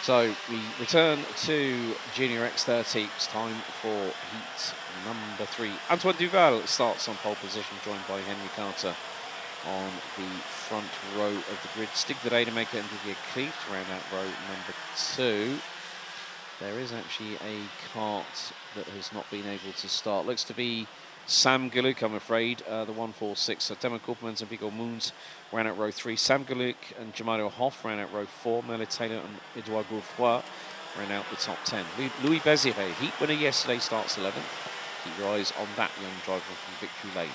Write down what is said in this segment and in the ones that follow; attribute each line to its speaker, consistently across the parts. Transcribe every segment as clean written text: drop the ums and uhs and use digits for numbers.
Speaker 1: So we return to Junior X30. It's time for heat number 3. Antoine Duval starts on pole position, joined by Henry Carter on the front row of the grid. Stig de Rademaker and Didier Klieft round out row number 2. There is actually a cart that has not been able to start. Looks to be Sam Galuk, I'm afraid, the 146. So Demon Koopmans and Viggo Moons ran out row 3. Sam Galuk and Jamario Hoff ran out row 4. Merle Taylor and Edouard Gourfoy ran out the top 10. Louis Bazire, heat winner yesterday, starts 11th. Keep your eyes on that young driver from Victory Lane.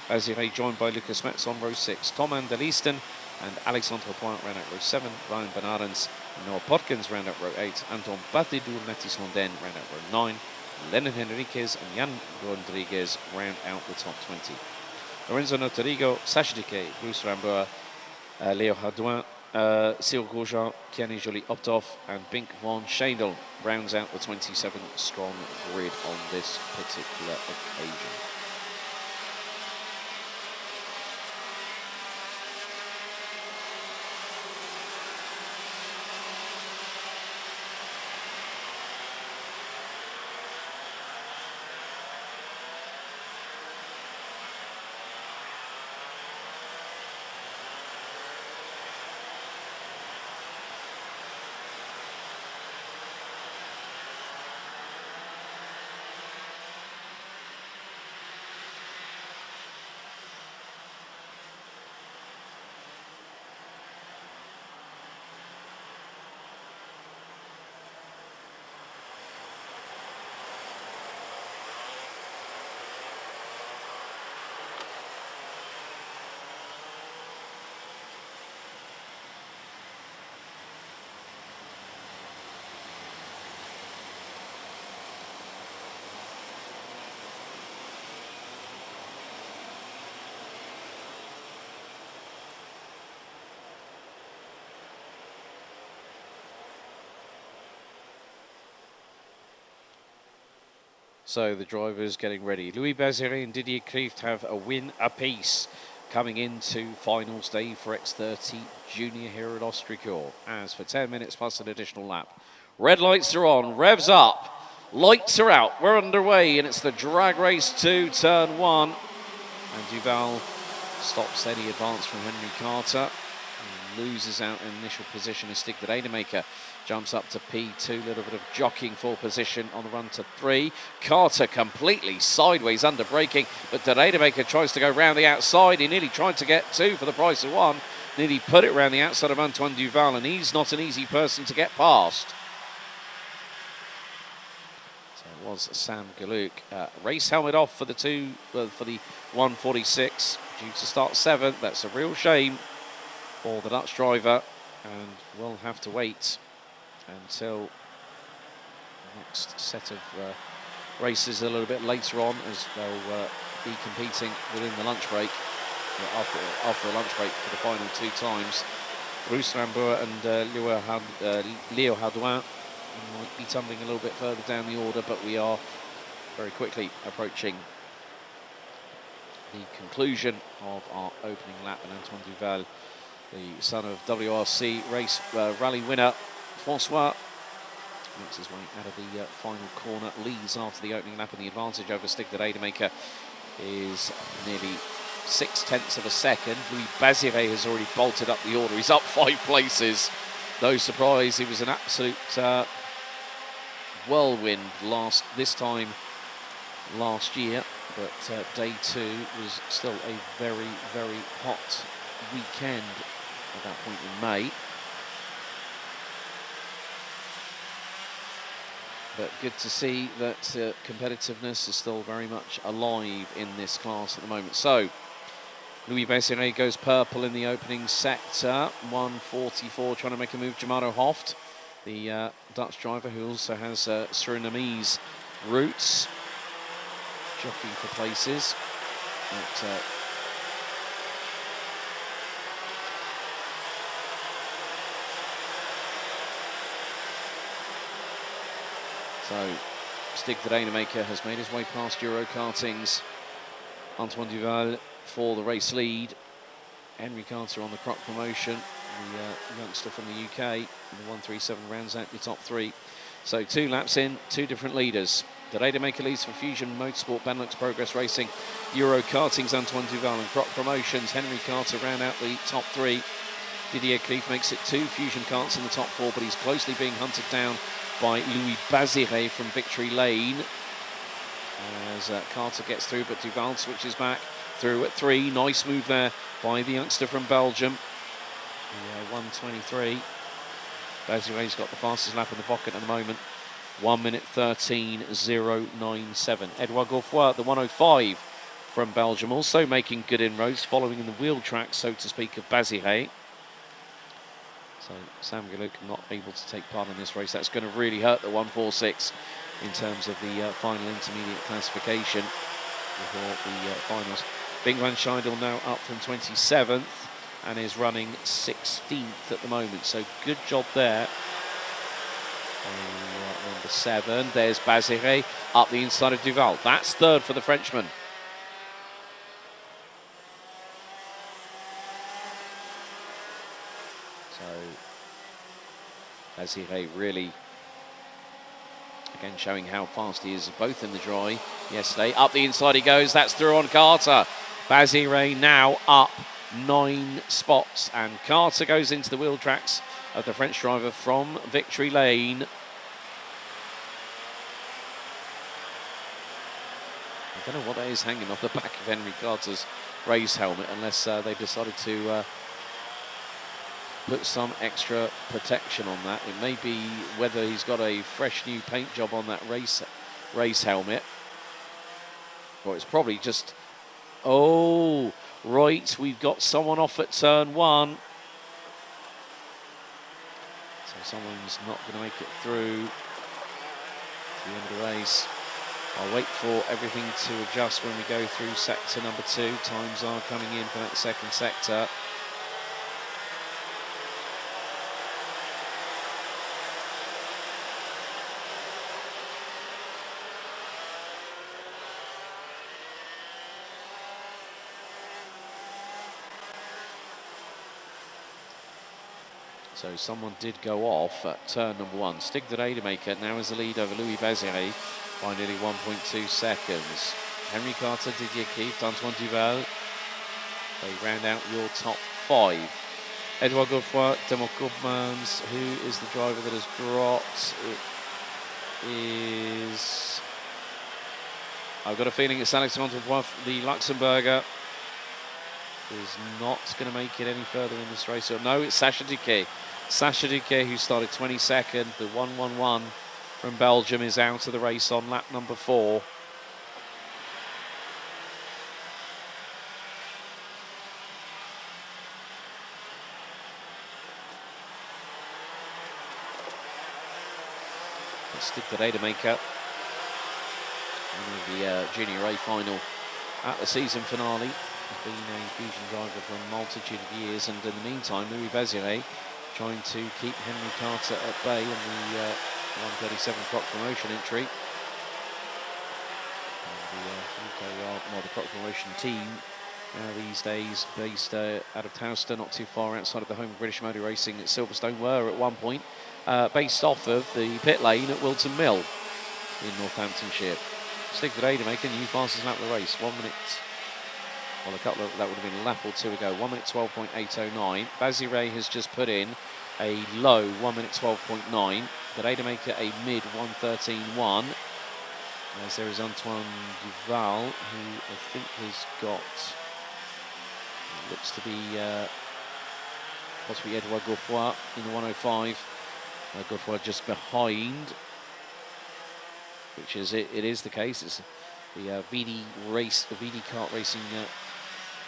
Speaker 1: Bazire joined by Lucas Metz on row 6. Tom Anderleisten and Alexandre Point ran out row 7. Ryan Benarens and Noah Potkins ran out row 8. Anton Batidour Mathis Londen ran out row 9. Lenin Henriquez and Jan Rodriguez round out the top 20. Lorenzo Notorigo, Sacha Diquet, Bruce Ramboa, Leo Hardouin, Cyril Grosjean, Kiani Joly-Optov and Bink von Schendel rounds out the 27-strong grid on this particular occasion. So the drivers getting ready. Louis Bazire and Didier Klieft have a win apiece coming into finals day for X30 Junior here at Ostricourt. As for 10 minutes plus an additional lap. Red lights are on, revs up, lights are out. We're underway and it's the drag race to turn 1. And Duval stops any advance from Henry Carter. Loses out in initial position as Stig de Rademaker jumps up to P2. A little bit of jockeying for position on the run to 3. Carter completely sideways under braking, but de Rademaker tries to go round the outside. He nearly tried to get 2 for the price of 1. Nearly put it round the outside of Antoine Duval, and he's not an easy person to get past. So it was Sam Galuk. Race helmet off for the 146. Due to start 7th. That's a real shame for the Dutch driver, and we'll have to wait until the next set of races a little bit later on, as they'll be competing within the lunch break, after the lunch break for the final 2 times. Bruce Ramboa and Leo Hardouin might be tumbling a little bit further down the order, but we are very quickly approaching the conclusion of our opening lap, and Antoine Duval, the son of WRC race rally winner Francois, makes his way out of the final corner, leads after the opening lap, and the advantage over Stig de Rademaker is nearly 0.6 of a second. Louis Bazire has already bolted up the order. He's up 5 places. No surprise, he was an absolute whirlwind this time last year, but day 2 was still a very, very hot weekend at that point in May. But good to see that competitiveness is still very much alive in this class at the moment. So Louis Bazire goes purple in the opening sector, 144, trying to make a move. Jamario Hoft, the Dutch driver who also has Surinamese roots, jockeying for places. But, so Stig de Rademaker has made his way past Eurokarting's Antoine Duval for the race lead. Henry Carter on the Croc promotion the youngster from the UK. The 137 rounds out the top 3. So 2 laps in, 2 different leaders. Maker leads for Fusion Motorsport, Benelux Progress Racing, Euro Karting's Antoine Duval and Croc Promotions. Henry Carter round out the top 3. Didier Cleef makes it 2 Fusion Karts in the top 4, but he's closely being hunted down by Louis Bazire from Victory Lane. As Carter gets through, but Duval switches back through at 3. Nice move there by the youngster from Belgium. 1:23. Bazire's got the fastest lap in the pocket at the moment. 1:13.097. Edouard Gourfoy, the 105 from Belgium, also making good inroads, following in the wheel track, so to speak, of Bazire. So Sam Galuk not able to take part in this race. That's going to really hurt the 146 in terms of the final intermediate classification before the finals. Bing van Scheidel now up from 27th and is running 16th at the moment. So good job there. Number 7, there's Bazire up the inside of Duval. That's 3rd for the Frenchman. So Bazire really, again, showing how fast he is, both in the dry yesterday. Up the inside he goes. That's through on Carter. Bazire now up 9 spots, and Carter goes into the wheel tracks of the French driver from Victory Lane. I don't know what that is hanging off the back of Henry Carter's race helmet, unless they've decided to put some extra protection on that. It may be whether he's got a fresh new paint job on that race helmet, or it's probably just... Oh, right, we've got someone off at turn 1. So someone's not going to make it through to the end of the race. I'll wait for everything to adjust when we go through sector number 2. Times are coming in for that second sector. So someone did go off at turn number 1. Stig de Rademaker now is the lead over Louis Bazire by nearly 1.2 seconds. Henry Carter, Didier Cleef, Antoine Duval. They round out your top 5. Edouard Gourfoy, Demont Koopmans. Who is the driver that has dropped? It is... I've got a feeling it's Alexandre Boif, the Luxembourger. Is not going to make it any further in this race. So no, it's Sacha Duquet. Sacha Duquet, who started 22nd. The 1:11 from Belgium is out of the race on lap number 4. Stig de Rademaker in the Junior A final at the season finale. Has been a Fusion driver for a multitude of years, and in the meantime, Louis Bazire trying to keep Henry Carter at bay in the 137 Croc Promotion entry. And the Croc Promotion team these days based out of Towcester, not too far outside of the home of British Motor Racing at Silverstone, were at one point based off of the pit lane at Wilton Mill in Northamptonshire. Stig de Rademaker, new fastest lap of the race, 1 minute. Well, that would have been a lap or 2 ago. 1:12.809. Bazire has just put in a low 1:12.9. De Rademaker a mid 1:13.1. As there is Antoine Duval, who I think has got, looks to be possibly Edouard Gourfoy in the 1:05. Gourfoy just behind, which is it is the case. It's the VD kart racing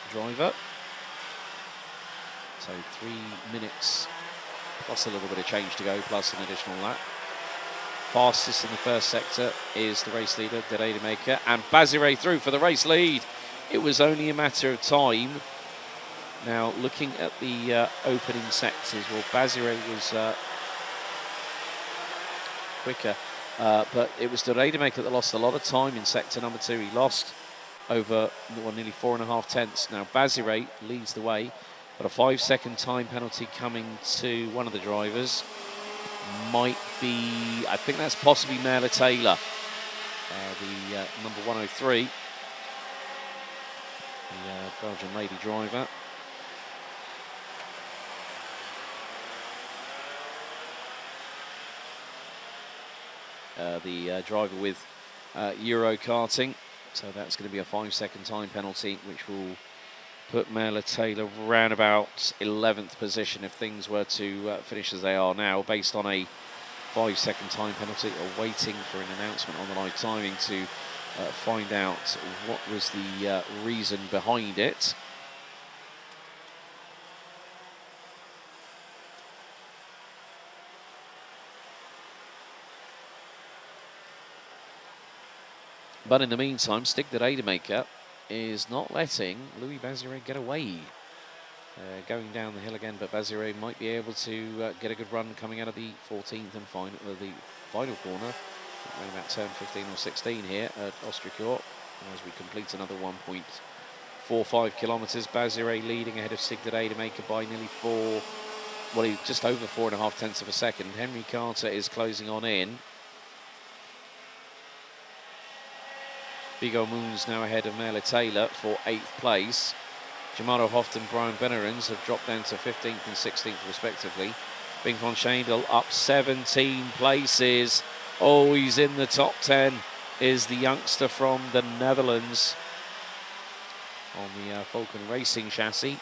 Speaker 1: driver. So 3 minutes plus a little bit of change to go, plus an additional lap. Fastest in the first sector is the race leader, De Rademaker, and Bazire through for the race lead. It was only a matter of time. Now, looking at the opening sectors, well, Bazire was quicker, but it was De Rademaker that lost a lot of time in sector number 2. He lost over nearly 4.5 tenths. Now Bazire leads the way But a 5-second time penalty coming to one of the drivers. Might be, I think that's possibly Merla Taylor, the number 103, the Belgian lady driver. The driver with Euro karting. So that's going to be a 5-second time penalty, which will put Merla Taylor around about 11th position if things were to finish as they are now, based on a 5-second time penalty, or waiting for an announcement on the live timing to find out what was the reason behind it. But in the meantime, Stig de Rademaker is not letting Louis Bazire get away. Going down the hill again, but Bazire might be able to get a good run coming out of the 14th and the final corner. Around about turn 15 or 16 here at Ostricourt, as we complete another 1.45 kilometres. Bazire leading ahead of Stig de Rademaker by nearly just over 4.5 tenths of a second. Henry Carter is closing on in. Bigo Moons now ahead of Merla Taylor for 8th place. Jamaro Hoft and Brian Benarins have dropped down to 15th and 16th respectively. Bing van Schendel up 17 places. Oh, he's in the top 10, is the youngster from the Netherlands on the Falcon Racing chassis.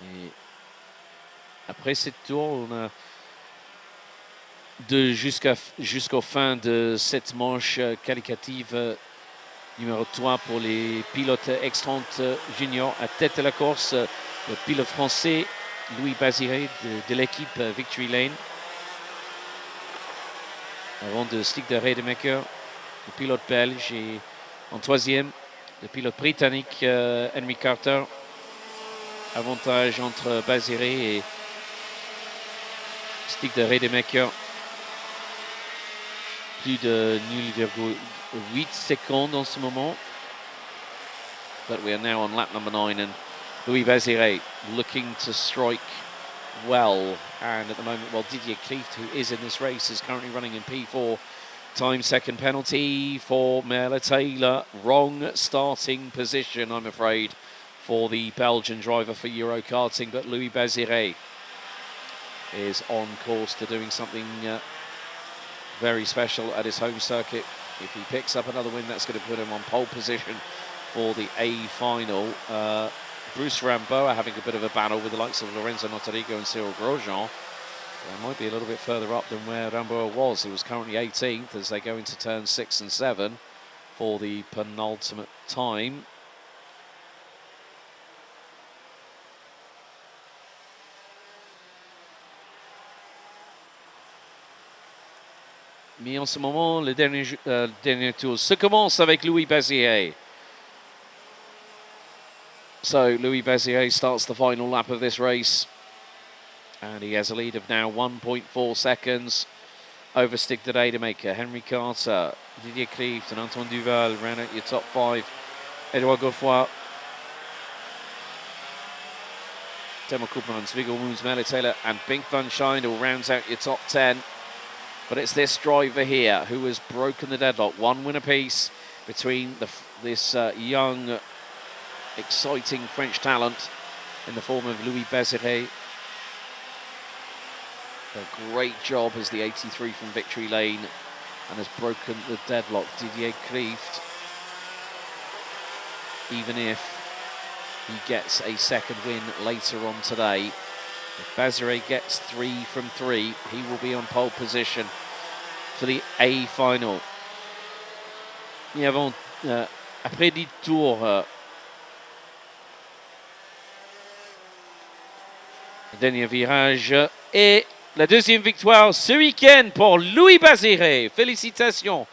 Speaker 1: Et après cette tour, on a jusqu'au fin de cette manche qualificative numéro 3 pour les pilotes X30 juniors. À tête de la course, le pilote français Louis Bazire de l'équipe Victory Lane. Avant de Stig de Rademaker, le pilote belge, et en troisième, le pilote britannique Henry Carter. Avantage entre Bazire et Stig de Rademaker. Plus de 0,8 secondes en ce moment. But we are now on lap number 9, and Louis Bazire looking to strike well. And at the moment, well, Didier Klieft, who is in this race, is currently running in P4. Time second penalty for Merla Taylor. Wrong starting position, I'm afraid, for the Belgian driver for Euro karting. But Louis Bazire is on course to doing something very special at his home circuit. If he picks up another win, that's going to put him on pole position for the A final. Bruce Ramboa having a bit of a battle with the likes of Lorenzo Notarigo and Cyril Grosjean. They might be a little bit further up than where Ramboa was. He was currently 18th as they go into turn 6 and 7 for the penultimate time. Mais en ce moment, le dernier tour se commence avec Louis Bazire. So Louis Bazire starts the final lap of this race, and he has a lead of now 1.4 seconds over Stig de Rademaker, Henry Carter, Didier Klieft and Antoine Duval round out your top 5. Edouard Godefroy, Timo Koopmans, Viggo Moons, Merla Taylor and Bink van Schendel rounds out your top 10. But it's this driver here who has broken the deadlock. One win apiece between this young, exciting French talent in the form of Louis Bazire. A great job as the 83 from Victory Lane and has broken the deadlock. Didier Klieft, even if he gets a second win later on today, if Bazire gets 3 from 3, he will be on pole position for the A final. Et avant, après 10 tours, dernier virage et la deuxième victoire ce week-end pour Louis Bazire. Félicitations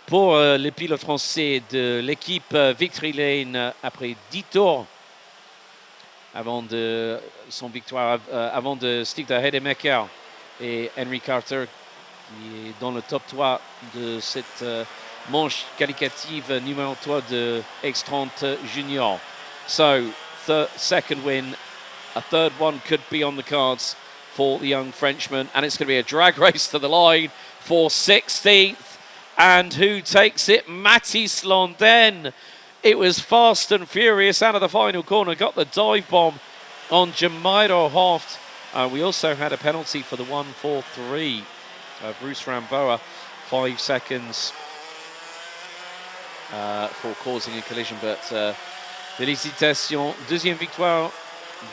Speaker 1: pour le pilote français de l'équipe Victory Lane après 10 tours avant de son victoire, avant de stick de Hedemaker et Henry Carter qui est dans le top 3 de cette manche qualificative numéro 3 de X30 Junior. So, second win, a third one could be on the cards for the young Frenchman, and it's going to be a drag race to the line for 16th. And who takes it? Mathis Londen. It was fast and furious out of the final corner, got the dive bomb on Jamairo Hoft. We also had a penalty for the 1-4-3. Bruce Ramboa, 5 seconds for causing a collision, but félicitations. Deuxième victoire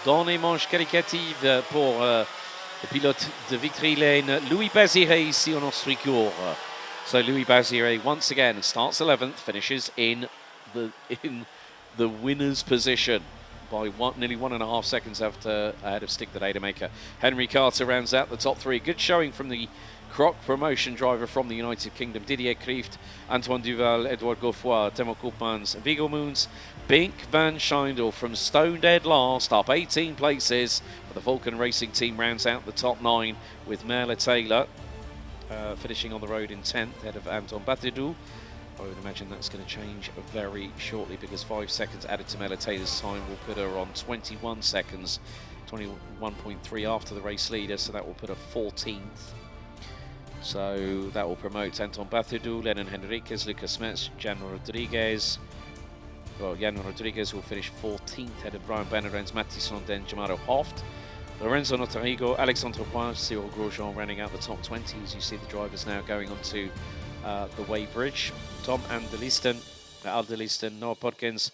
Speaker 1: dans les manches qualificatives pour le pilote de Victory Lane, Louis Baziré, ici en Ostricourt. So Louis Baziré once again starts 11th, finishes in the winner's position by nearly 1.5 seconds ahead of Stick the Datamaker. Henry Carter rounds out the top 3. Good showing from the Croc promotion driver from the United Kingdom, Didier Krieft, Antoine Duval, Edouard Gaufoy, Temo Koopmans, Viggo Moons, Bink van Schindel from Stone Dead last, up 18 places. But the Vulcan Racing team rounds out the top 9 with Merle Taylor finishing on the road in 10th, ahead of Anton Batidou. I would imagine that's going to change very shortly because 5 seconds added to Merle Taylor's time will put her on 21 seconds, 21.3 after the race leader, so that will put her 14th. So that will promote Anton Batidou, Lennon Henriquez, Lucas Metz, Jan Rodriguez. Well, Jan Rodriguez will finish 14th, ahead of Brian Benarens, Mathis Londen, Jamairo Hoft. Lorenzo Notarigo, Alexandre Poin, Cyril Grosjean rounding out the top 20 as you see the drivers now going onto the weighbridge. Tom Aldelisten, Noah Podkins,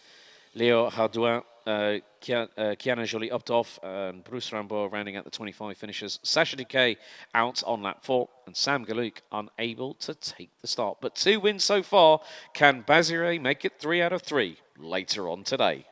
Speaker 1: Leo Hardouin, Kiana Jolie up off, and Bruce Ramboa rounding out the 25 finishers. Sacha Decay out on lap 4, and Sam Galuk unable to take the start. But 2 wins so far. Can Baziré make it 3 out of 3 later on today?